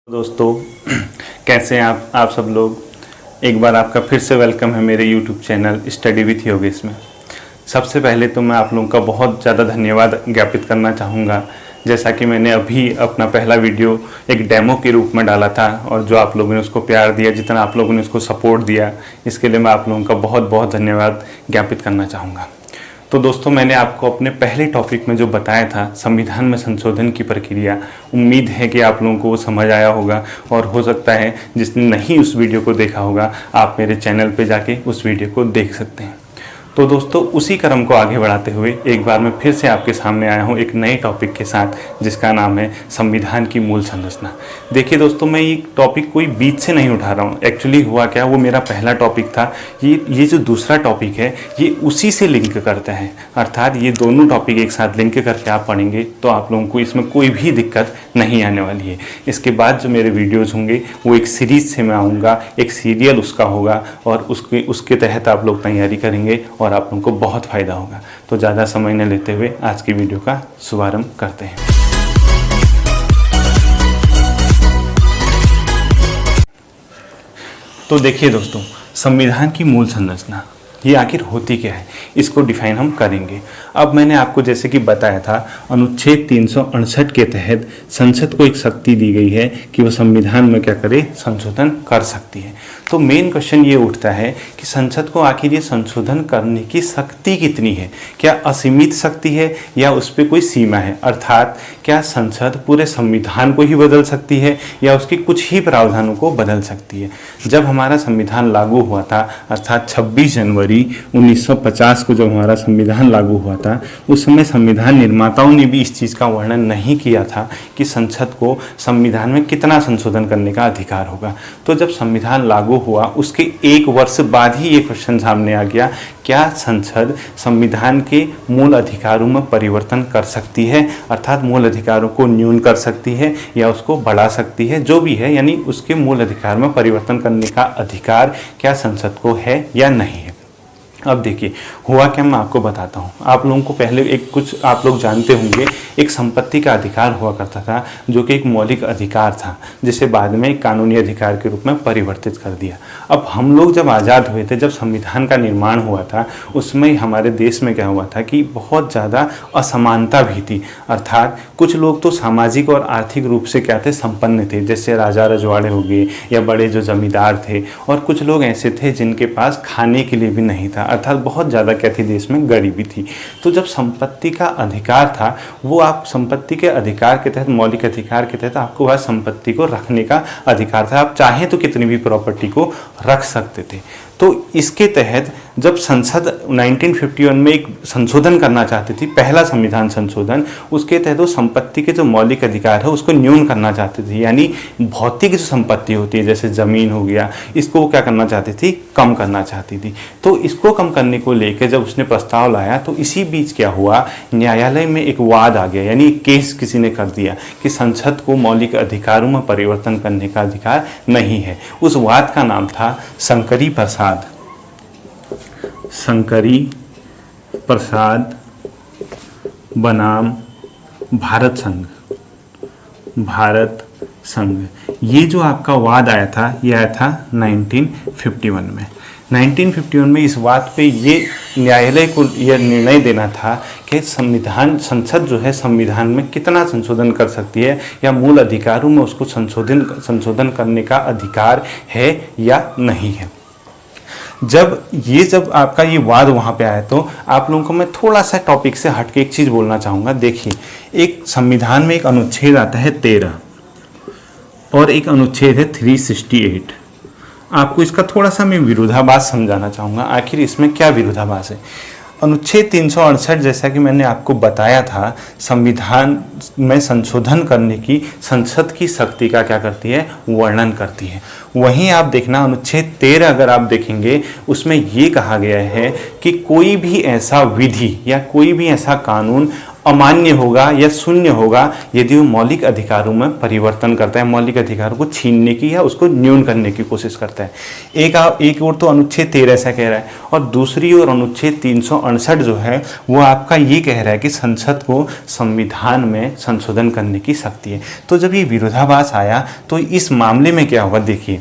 दोस्तों कैसे हैं आप सब लोग। एक बार आपका फिर से वेलकम है मेरे YouTube channel study with Yogesh में। सबसे पहले तो मैं आप लोगों का बहुत ज़्यादा धन्यवाद ज्ञापित करना चाहूँगा। जैसा कि मैंने अभी अपना पहला वीडियो एक डेमो के रूप में डाला था और जो आप लोगों ने उसको प्यार दिया, जितना आप लोगों ने उसको सपोर्ट दिया, इसके लिए मैं आप लोगों का बहुत बहुत धन्यवाद ज्ञापित करना चाहूँगा। तो दोस्तों, मैंने आपको अपने पहले टॉपिक में जो बताया था संविधान में संशोधन की प्रक्रिया, उम्मीद है कि आप लोगों को वो समझ आया होगा और हो सकता है जिसने नहीं उस वीडियो को देखा होगा आप मेरे चैनल पे जाके उस वीडियो को देख सकते हैं। तो दोस्तों, उसी क्रम को आगे बढ़ाते हुए एक बार मैं फिर से आपके सामने आया हूँ एक नए टॉपिक के साथ, जिसका नाम है संविधान की मूल संरचना। देखिए दोस्तों, मैं ये टॉपिक कोई बीच से नहीं उठा रहा हूँ। एक्चुअली हुआ क्या, वो मेरा पहला टॉपिक था। ये जो दूसरा टॉपिक है ये उसी से लिंक करते हैं, अर्थात ये दोनों टॉपिक एक साथ लिंक करके आप पढ़ेंगे तो आप लोगों को इसमें कोई भी दिक्कत नहीं आने वाली है। इसके बाद जो मेरे वीडियोज़ होंगे वो एक सीरीज़ से मैं आऊँगा, एक सीरियल उसका होगा और उसके तहत आप लोग तैयारी करेंगे और आप लोगों को बहुत फ़ायदा होगा। तो ज़्यादा समय न लेते हुए आज की वीडियो का शुभारंभ करते हैं। तो देखिए दोस्तों, संविधान की मूल संरचना ये आखिर होती क्या है, इसको डिफाइन हम करेंगे। अब मैंने आपको जैसे कि बताया था, अनुच्छेद 368 के तहत संसद को एक शक्ति दी गई है कि वह संविधान में क्या करे, संशोधन कर सकती है। तो मेन क्वेश्चन ये उठता है कि संसद को आखिर ये संशोधन करने की शक्ति कितनी है। क्या असीमित शक्ति है या उस पर कोई सीमा है, अर्थात क्या संसद पूरे संविधान को ही बदल सकती है या उसके कुछ ही प्रावधानों को बदल सकती है। जब हमारा संविधान लागू हुआ था, अर्थात 26 जनवरी 1950 को जब हमारा संविधान लागू हुआ था, उस समय संविधान निर्माताओं ने भी इस चीज़ का वर्णन नहीं किया था कि संसद को संविधान में कितना संशोधन करने का अधिकार होगा। तो जब संविधान लागू हुआ उसके एक वर्ष बाद ही ये क्वेश्चन सामने आ गया, क्या संसद संविधान के मूल अधिकारों में परिवर्तन कर सकती है, अर्थात मूल अधिकारों को न्यून कर सकती है या उसको बढ़ा सकती है, जो भी है, यानी उसके मूल अधिकार में परिवर्तन करने का अधिकार क्या संसद को है या नहीं है। अब देखिए हुआ क्या, मैं आपको बताता हूँ। आप लोगों को पहले कुछ आप लोग जानते होंगे, एक संपत्ति का अधिकार हुआ करता था जो कि एक मौलिक अधिकार था, जिसे बाद में एक कानूनी अधिकार के रूप में परिवर्तित कर दिया। अब हम लोग जब आज़ाद हुए थे, जब संविधान का निर्माण हुआ था, उसमें हमारे देश में क्या हुआ था कि बहुत ज़्यादा असमानता भी थी, अर्थात कुछ लोग तो सामाजिक और आर्थिक रूप से क्या थे, संपन्न थे, जैसे राजा रजवाड़े हो गए या बड़े जो जमींदार थे, और कुछ लोग ऐसे थे जिनके पास खाने के लिए भी नहीं था, अर्थात बहुत ज़्यादा क्या थी, देश में गरीबी थी। तो जब संपत्ति का अधिकार था, वो आप संपत्ति के अधिकार के तहत, मौलिक अधिकार के तहत आपको वह संपत्ति को रखने का अधिकार था। आप चाहें तो कितनी भी प्रॉपर्टी को रख सकते थे। तो इसके तहत जब संसद 1951 में एक संशोधन करना चाहती थी, पहला संविधान संशोधन, उसके तहत वो संपत्ति के जो मौलिक अधिकार है उसको न्यून करना चाहती थी, यानी भौतिक जो संपत्ति होती है जैसे ज़मीन हो गया, इसको वो क्या करना चाहती थी, कम करना चाहती थी। तो इसको कम करने को लेकर जब उसने प्रस्ताव लाया तो इसी बीच क्या हुआ, न्यायालय में एक वाद आ गया, यानी केस किसी ने कर दिया कि संसद को मौलिक अधिकारों में परिवर्तन करने का अधिकार नहीं है। उस वाद का नाम था शंकरी प्रसाद बनाम भारत संघ। ये जो आपका वाद आया था, ये आया था 1951 में। 1951 में इस बात पे ये न्यायालय को यह निर्णय देना था कि संसद जो है संविधान में कितना संशोधन कर सकती है या मूल अधिकारों में उसको संशोधन करने का अधिकार है या नहीं है। जब आपका ये वाद वहाँ पे आया तो आप लोगों को मैं थोड़ा सा टॉपिक से हट के एक चीज़ बोलना चाहूँगा। देखिए, एक संविधान में एक अनुच्छेद आता है 13 और एक अनुच्छेद है 368। आपको इसका थोड़ा सा मैं विरोधाभास समझाना चाहूँगा, आखिर इसमें क्या विरोधाभास है। अनुच्छेद 368, जैसा कि मैंने आपको बताया था, संविधान में संशोधन करने की संसद की शक्ति का क्या करती है, वर्णन करती है। वहीं आप देखना अनुच्छेद 13 अगर आप देखेंगे, उसमें ये कहा गया है कि कोई भी ऐसा विधि या कोई भी ऐसा कानून अमान्य होगा या शून्य होगा यदि वो मौलिक अधिकारों में परिवर्तन करता है, मौलिक अधिकारों को छीनने की या उसको न्यून करने की कोशिश करता है। एक ओर तो अनुच्छेद 13 ऐसा कह रहा है और दूसरी ओर अनुच्छेद 368 जो है वो आपका ये कह रहा है कि संसद को संविधान में संशोधन करने की शक्ति है। तो जब ये विरोधाभास आया तो इस मामले में क्या हुआ, देखिए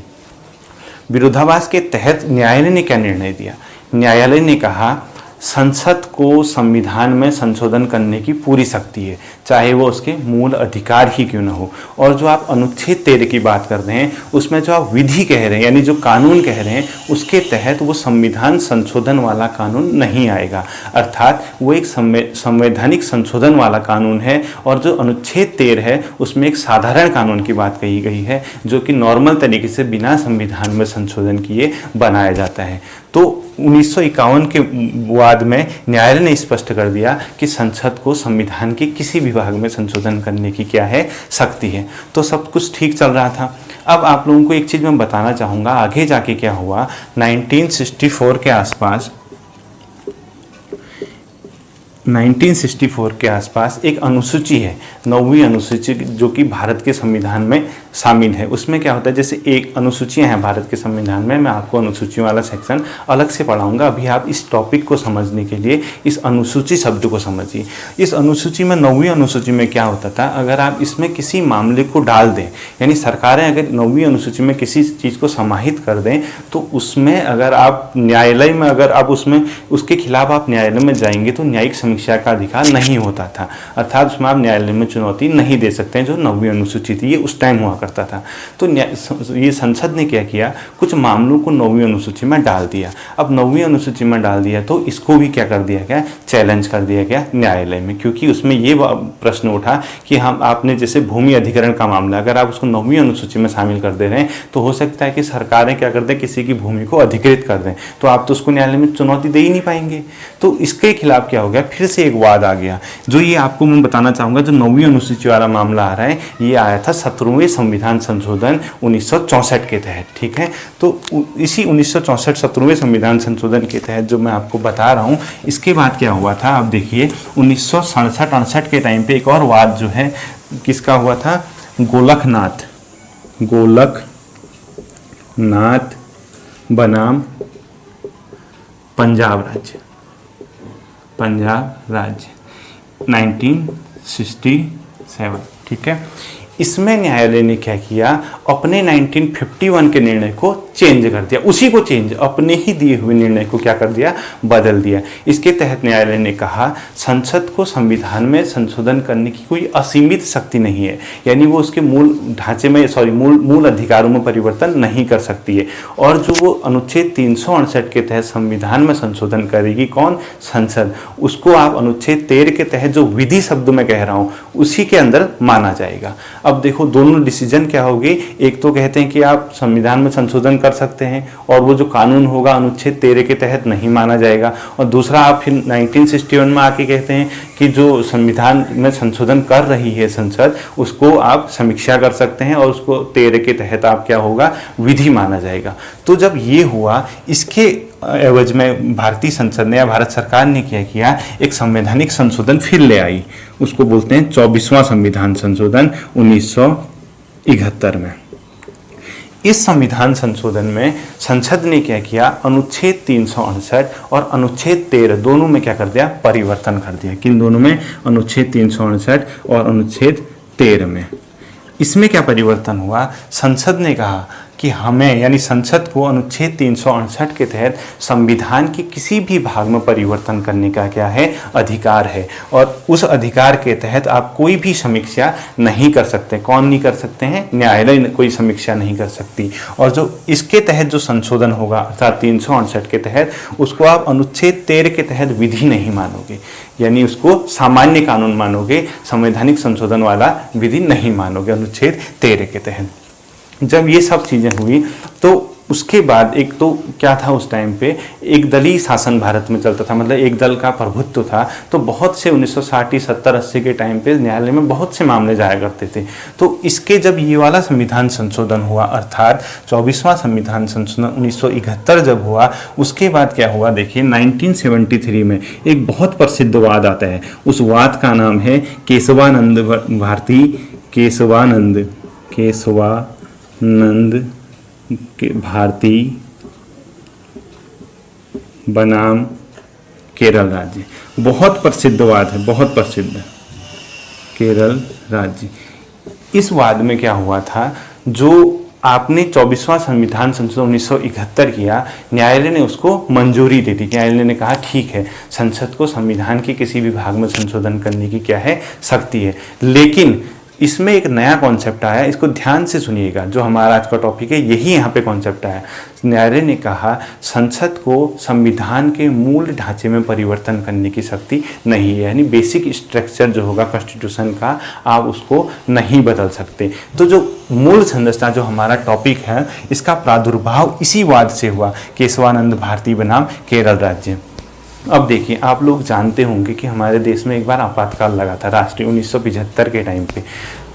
विरोधाभास के तहत न्यायालय ने क्या निर्णय दिया। न्यायालय ने कहा संसद को संविधान में संशोधन करने की पूरी शक्ति है, चाहे वो उसके मूल अधिकार ही क्यों न हो। और जो आप अनुच्छेद 13 की बात कर रहे हैं उसमें जो आप विधि कह रहे हैं यानी जो कानून कह रहे हैं उसके तहत वो संविधान संशोधन वाला कानून नहीं आएगा, अर्थात वो एक संवैधानिक संशोधन वाला कानून है। और जो अनुच्छेद 13 है उसमें एक साधारण कानून की बात कही गई है जो कि नॉर्मल तरीके से बिना संविधान में संशोधन किए बनाया जाता है। तो 1951 के बाद में न्यायालय ने स्पष्ट कर दिया कि संसद को संविधान के किसी भी भाग में संशोधन करने की क्या है, शक्ति है। तो सब कुछ ठीक चल रहा था। अब आप लोगों को एक चीज़ मैं बताना चाहूँगा, आगे जाके क्या हुआ। 1964 के आसपास एक अनुसूची है, 9वीं अनुसूची, जो कि भारत के संविधान में शामिल है। उसमें क्या होता है, जैसे एक अनुसूचियां हैं भारत के संविधान में, मैं आपको अनुसूचियों वाला सेक्शन अलग से पढ़ाऊंगा। अभी आप इस टॉपिक को समझने के लिए इस अनुसूची शब्द को समझिए। इस अनुसूची में 9वीं अनुसूची में क्या होता था, अगर आप इसमें किसी मामले को डाल दें, यानी सरकारें अगर 9वीं अनुसूची में किसी चीज़ को समाहित कर दें तो उसमें अगर आप न्यायालय में अगर आप उसके खिलाफ आप न्यायालय में जाएंगे तो न्यायिक समीक्षा का अधिकार नहीं होता था, अर्थात उसमें आप न्यायालय में चुनौती नहीं दे सकते हैं, जो 9वीं अनुसूची थी ये उस टाइम हुआ करता था। तो ये संसद ने क्या किया, कुछ मामलों को 9वीं अनुसूची में डाल दिया। अब 9वीं अनुसूची में डाल दिया तो इसको भी क्या कर दिया गया, चैलेंज कर दिया गया न्यायालय में, क्योंकि उसमें ये प्रश्न उठा कि हम आपने जैसे भूमि अधिग्रहण का मामला अगर आप उसको 9वीं अनुसूची में शामिल कर दे रहे हैं तो हो सकता है कि सरकारें क्या कर दें, किसी की भूमि को अधिकृत कर दें, तो आप तो उसको न्यायालय में चुनौती दे ही नहीं पाएंगे। तो इसके खिलाफ क्या हो गया, फिर से एक वाद आ गया। जो ये आपको मैं बताना चाहूँगा, जो 9वीं अनुसूची वाला मामला आ रहा है ये आया था 17वें संविधान संशोधन 1964 के तहत, ठीक है। तो इसी 1964 17वें संविधान संशोधन के तहत जो मैं आपको बता रहा हूँ, इसके बाद क्या हुआ था, आप देखिए 1967-68 के टाइम पे एक और वाद जो है किसका हुआ था, गोलकनाथ बनाम पंजाब राज्य 1967, ठीक है। इसमें न्यायालय ने क्या किया, अपने 1951 के निर्णय को चेंज कर दिया, उसी को चेंज, अपने ही दिए हुए निर्णय को क्या कर दिया, बदल दिया। इसके तहत न्यायालय ने कहा संसद को संविधान में संशोधन करने की कोई असीमित शक्ति नहीं है, यानी वो उसके मूल ढांचे में मूल अधिकारों में परिवर्तन नहीं कर सकती है। और जो वो अनुच्छेद 368 के तहत संविधान में संशोधन करेगी कौन, संसद, उसको आप अनुच्छेद 13 के तहत जो विधि शब्द में कह रहा हूँ उसी के अंदर माना जाएगा। अब देखो दोनों डिसीजन क्या होगी, एक तो कहते हैं कि आप संविधान में संशोधन कर सकते हैं और वो जो कानून होगा अनुच्छेद 13 के तहत नहीं माना जाएगा, और दूसरा आप फिर 1961 में आके कहते हैं कि जो संविधान में संशोधन कर रही है संसद उसको आप समीक्षा कर सकते हैं और उसको 13 के तहत आप क्या होगा, विधि माना जाएगा। तो जब ये हुआ, इसके एवज में भारतीय संसद ने या भारत सरकार ने क्या किया, एक संवैधानिक संशोधन फिर ले आई, उसको बोलते हैं 24वां संविधान संशोधन 1971 में। इस संविधान संशोधन में संसद ने क्या किया, अनुच्छेद 368 और अनुच्छेद 13 दोनों में क्या कर दिया, परिवर्तन कर दिया। किन दोनों में, अनुच्छेद 368 और अनुच्छेद 13 में। इसमें क्या परिवर्तन हुआ, संसद ने कहा कि हमें यानी संसद को अनुच्छेद 368 के तहत संविधान के किसी भी भाग में परिवर्तन करने का क्या है, अधिकार है, और उस अधिकार के तहत आप कोई भी समीक्षा नहीं कर सकते। कौन नहीं कर सकते हैं, न्यायालय कोई समीक्षा नहीं कर सकती। और जो इसके तहत जो संशोधन होगा अर्थात 368 के तहत, उसको आप अनुच्छेद 13 के तहत विधि नहीं मानोगे, यानी उसको सामान्य कानून मानोगे, संवैधानिक संशोधन वाला विधि नहीं मानोगे अनुच्छेद 13 के तहत। जब ये सब चीज़ें हुई तो उसके बाद एक तो क्या था उस टाइम पे, एक दलीय शासन भारत में चलता था, मतलब एक दल का प्रभुत्व था। तो बहुत से 1960 70 80 के टाइम पे न्यायालय में बहुत से मामले जाया करते थे। तो इसके जब ये वाला संविधान संशोधन हुआ, अर्थात 24वां संविधान संशोधन 1971 जब हुआ, उसके बाद क्या हुआ देखिए, 1973 में एक बहुत प्रसिद्ध वाद आता है। उस वाद का नाम है केशवानंद भारती, केशवानंद भारती बनाम केरल राज्य। बहुत प्रसिद्ध वाद है, बहुत प्रसिद्ध, केरल राज्य। इस वाद में क्या हुआ था, जो आपने 24वां संविधान संशोधन 1971 किया, न्यायालय ने उसको मंजूरी दे दी। न्यायालय ने कहा ठीक है, संसद को संविधान के किसी भी भाग में संशोधन करने की क्या है, शक्ति है। लेकिन इसमें एक नया कॉन्सेप्ट आया, इसको ध्यान से सुनिएगा, जो हमारा आज का टॉपिक है यही यहाँ पे कॉन्सेप्ट आया। न्यायालय ने कहा संसद को संविधान के मूल ढांचे में परिवर्तन करने की शक्ति नहीं है, यानी बेसिक स्ट्रक्चर जो होगा कॉन्स्टिट्यूशन का, आप उसको नहीं बदल सकते। तो जो मूल संरचना जो हमारा टॉपिक है, इसका प्रादुर्भाव इसी वाद से हुआ, केशवानंद भारती बनाम केरल राज्य। अब देखिए, आप लोग जानते होंगे कि हमारे देश में एक बार आपातकाल लगा था, राष्ट्रीय 1975 के टाइम पे।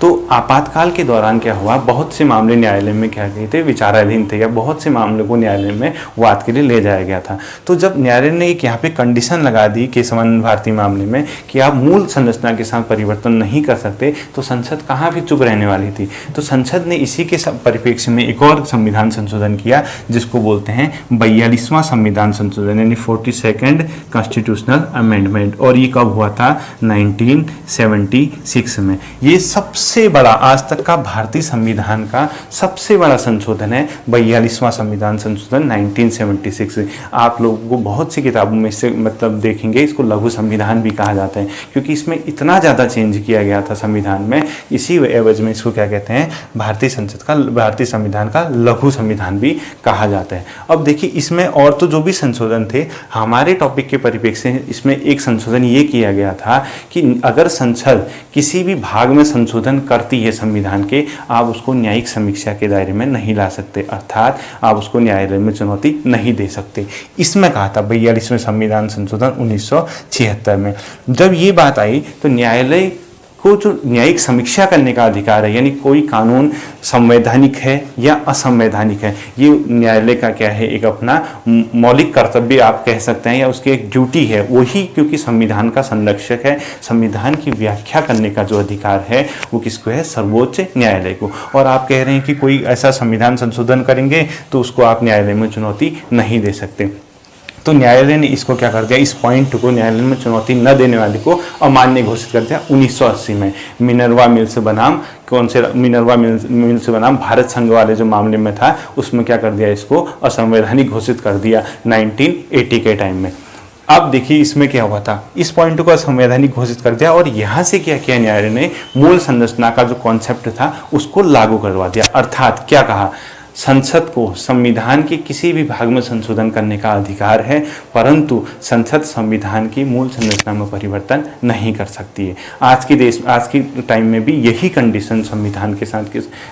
तो आपातकाल के दौरान क्या हुआ, बहुत से मामले न्यायालय में क्या गए थे, विचाराधीन थे, या बहुत से मामलों को न्यायालय में वाद के लिए ले जाया गया था। तो जब न्यायालय ने एक यहाँ पे कंडीशन लगा दी केशवानंद भारती मामले में कि आप मूल संरचना के साथ परिवर्तन नहीं कर सकते, तो संसद कहाँ भी चुप रहने वाली थी। तो संसद ने इसी के परिप्रेक्ष्य में एक और संविधान संशोधन किया, जिसको बोलते हैं 42वां संविधान संशोधन, यानी 42nd कॉन्स्टिट्यूशनल अमेंडमेंट। और ये कब हुआ था, 1976 में। ये सबसे बड़ा आज तक का भारतीय संविधान का सबसे बड़ा संशोधन है, 42वां संविधान संशोधन 1976। आप लोगों को बहुत सी किताबों में से मतलब देखेंगे, इसको लघु संविधान भी कहा जाता है, क्योंकि इसमें इतना ज़्यादा चेंज किया गया था संविधान में। इसी एवज में इसको क्या कहते हैं, भारतीय संविधान का लघु संविधान भी कहा जाता है। अब देखिए, इसमें और तो जो भी संशोधन थे, हमारे टॉपिक के परिप्रेक्ष्य से इसमें एक संशोधन ये किया गया था कि अगर संसद किसी भी भाग में संशोधन करती है संविधान के, आप उसको न्यायिक समीक्षा के दायरे में नहीं ला सकते, अर्थात आप उसको न्यायालय में चुनौती नहीं दे सकते। इसमें कहा था 42वें संविधान संशोधन 1976 में। जब ये बात आई तो न्यायालय को जो न्यायिक समीक्षा करने का अधिकार है, यानी कोई कानून संवैधानिक है या असंवैधानिक है, ये न्यायालय का क्या है, एक अपना मौलिक कर्तव्य आप कह सकते हैं, या उसकी एक ड्यूटी है वही, क्योंकि संविधान का संरक्षक है। संविधान की व्याख्या करने का जो अधिकार है वो किसको है, सर्वोच्च न्यायालय को। और आप कह रहे हैं कि कोई ऐसा संविधान संशोधन करेंगे तो उसको आप न्यायालय में चुनौती नहीं दे सकते। तो न्यायालय ने इसको क्या कर दिया, इस पॉइंट को न्यायालय में चुनौती न देने वाले को अमान्य घोषित कर दिया 1980 में। मिनर्वा मिल्स बनाम भारत संघ वाले जो मामले में था, उसमें क्या कर दिया, इसको असंवैधानिक घोषित कर दिया 1980 के टाइम में। अब देखिए इसमें क्या हुआ था, इस पॉइंट को असंवैधानिक घोषित कर दिया और यहाँ से क्या किया न्यायालय ने, मूल संरचना का जो कॉन्सेप्ट था उसको लागू करवा दिया। अर्थात क्या कहा, संसद को संविधान के किसी भी भाग में संशोधन करने का अधिकार है, परंतु संसद संविधान की मूल संरचना में परिवर्तन नहीं कर सकती है। आज के टाइम में भी यही कंडीशन संविधान के साथ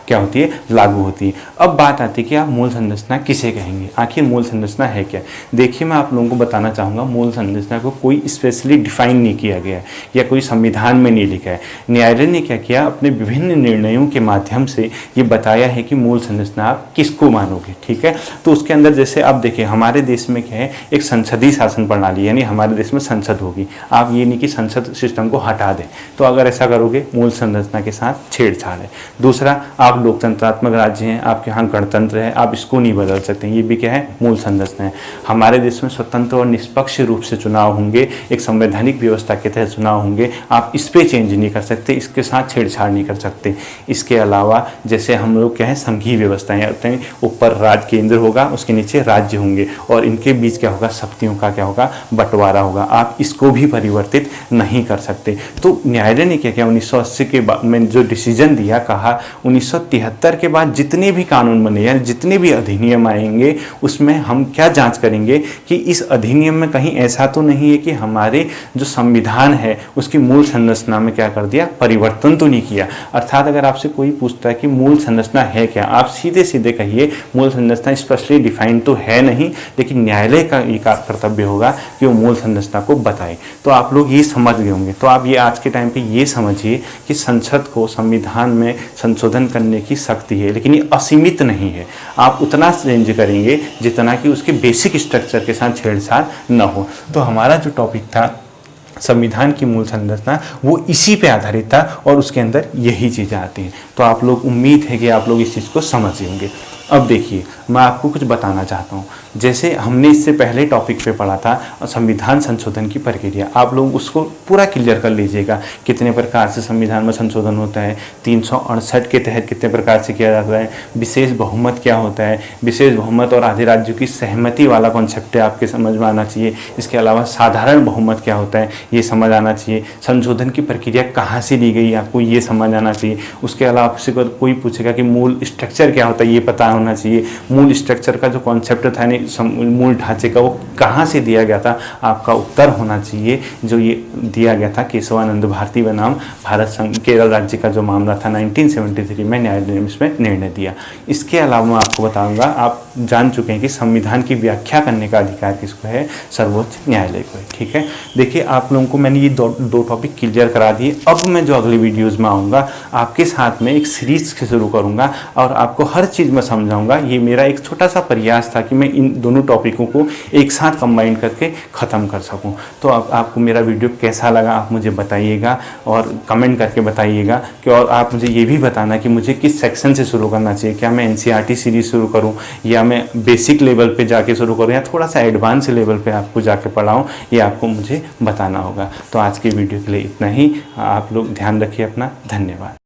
क्या होती है, लागू होती है। अब बात आती है कि आप मूल संरचना किसे कहेंगे, आखिर मूल संरचना है क्या। देखिए, मैं आप लोगों को बताना चाहूँगा, मूल संरचना को कोई स्पेशली डिफाइन नहीं किया गया है या कोई संविधान में नहीं लिखा है। न्यायालय ने क्या किया, अपने विभिन्न निर्णयों के माध्यम से ये बताया है कि मूल संरचना आप किसको मानोगे, ठीक है। तो उसके अंदर जैसे आप देखिए, हमारे देश में क्या है, एक संसदीय शासन प्रणाली, यानी हमारे देश में संसद होगी। आप ये नहीं कि संसद सिस्टम को हटा दें, तो अगर ऐसा करोगे मूल संरचना के साथ छेड़छाड़ है। दूसरा, आप लोकतंत्रात्मक राज्य हैं, आपके यहाँ गणतंत्र है, आप इसको नहीं बदल सकते, ये भी क्या है, मूल संरचना है। हमारे देश में स्वतंत्र और निष्पक्ष रूप से चुनाव होंगे, एक संवैधानिक व्यवस्था के तहत चुनाव होंगे, आप इस पर चेंज नहीं कर सकते, इसके साथ छेड़छाड़ नहीं कर सकते। इसके अलावा जैसे हम लोग क्या है, संघीय व्यवस्थाएं होते हैं, ऊपर राज केंद्र होगा, उसके नीचे राज्य होंगे और इनके बीच क्या होगा, शक्तियों का क्या होगा, बंटवारा होगा, आप इसको भी परिवर्तित नहीं कर सकते। तो न्यायालय ने क्या किया, 1980 के बाद में जो डिसीजन दिया, कहा 1973 के बाद जितने भी कानून बने या जितने भी अधिनियम आएंगे, उसमें हम क्या जांच करेंगे कि इस अधिनियम में कहीं ऐसा तो नहीं है कि हमारे जो संविधान है उसकी मूल संरचना में क्या कर दिया, परिवर्तन तो नहीं किया। अर्थात अगर आपसे कोई पूछता है कि मूल संरचना है क्या, आप सीधे सीधे मुझे कहिए, मूल संरचना स्पष्टली डिफाइंड तो है नहीं, लेकिन न्यायालय का ये कर्तव्य होगा कि वो मूल संरचना को बताए। तो आप लोग ये समझ गए होंगे। तो आप ये आज के टाइम पे ये समझिए कि संसद को संविधान में संशोधन करने की शक्ति है, लेकिन ये असीमित नहीं है। आप उतना चेंज करेंगे जितना कि उसके बेसिक स्ट्रक्चर के साथ छेड़छाड़ न हो। तो हमारा जो टॉपिक था संविधान की मूल संरचना, वो इसी पे आधारित था और उसके अंदर यही चीज़ें आती हैं। तो आप लोग, उम्मीद है कि आप लोग इस चीज़ को समझ होंगे। अब देखिए, मैं आपको कुछ बताना चाहता हूँ। जैसे हमने इससे पहले टॉपिक पे पढ़ा था संविधान संशोधन की प्रक्रिया, आप लोग उसको पूरा क्लियर कर लीजिएगा। कितने प्रकार से संविधान में संशोधन होता है, 368 के तहत कितने प्रकार से किया जाता है, विशेष बहुमत क्या होता है, विशेष बहुमत और आधे राज्यों की सहमति वाला कॉन्सेप्ट है, आपके समझ में आना चाहिए। इसके अलावा साधारण बहुमत क्या होता है, ये समझ आना चाहिए। संशोधन की प्रक्रिया कहाँ से ली गई, आपको ये समझ आना चाहिए। उसके अलावा आपसे कोई पूछेगा कि मूल स्ट्रक्चर क्या होता है, ये पता होना चाहिए। मूल स्ट्रक्चर का जो कॉन्सेप्ट था, मूल ढांचे का, वो कहाँ से दिया गया था, आपका उत्तर होना चाहिए। जो ये दिया गया था केशवानंद भारती बनाम भारत संघ केरल राज्य का जो मामला था 1973 में, न्यायालय ने इसमें निर्णय दिया। इसके अलावा मैं आपको बताऊंगा, आप जान चुके हैं कि संविधान की व्याख्या करने का अधिकार किसको है, सर्वोच्च न्यायालय को है। ठीक है, देखिए आप लोगों को मैंने ये दो टॉपिक क्लियर करा दिए। अब मैं जो अगली वीडियोज में आऊँगा, आपके साथ में एक सीरीज से शुरू करूँगा और आपको हर चीज़ में समझाऊंगा। ये मेरा एक छोटा सा प्रयास था कि मैं इन दोनों टॉपिकों को एक साथ कंबाइन करके ख़त्म कर सकूं। तो आपको मेरा वीडियो कैसा लगा आप मुझे बताइएगा और कमेंट करके बताइएगा कि, और आप मुझे ये भी बताना कि मुझे किस सेक्शन से शुरू करना चाहिए। क्या मैं एनसीईआरटी सीरीज़ शुरू करूं, या मैं बेसिक लेवल पे जाके शुरू करूं, या थोड़ा सा एडवांस लेवल पे आपको जाके पढ़ाऊं, ये आपको मुझे बताना होगा। तो आज की वीडियो के लिए इतना ही। आप लोग ध्यान रखिए अपना। धन्यवाद।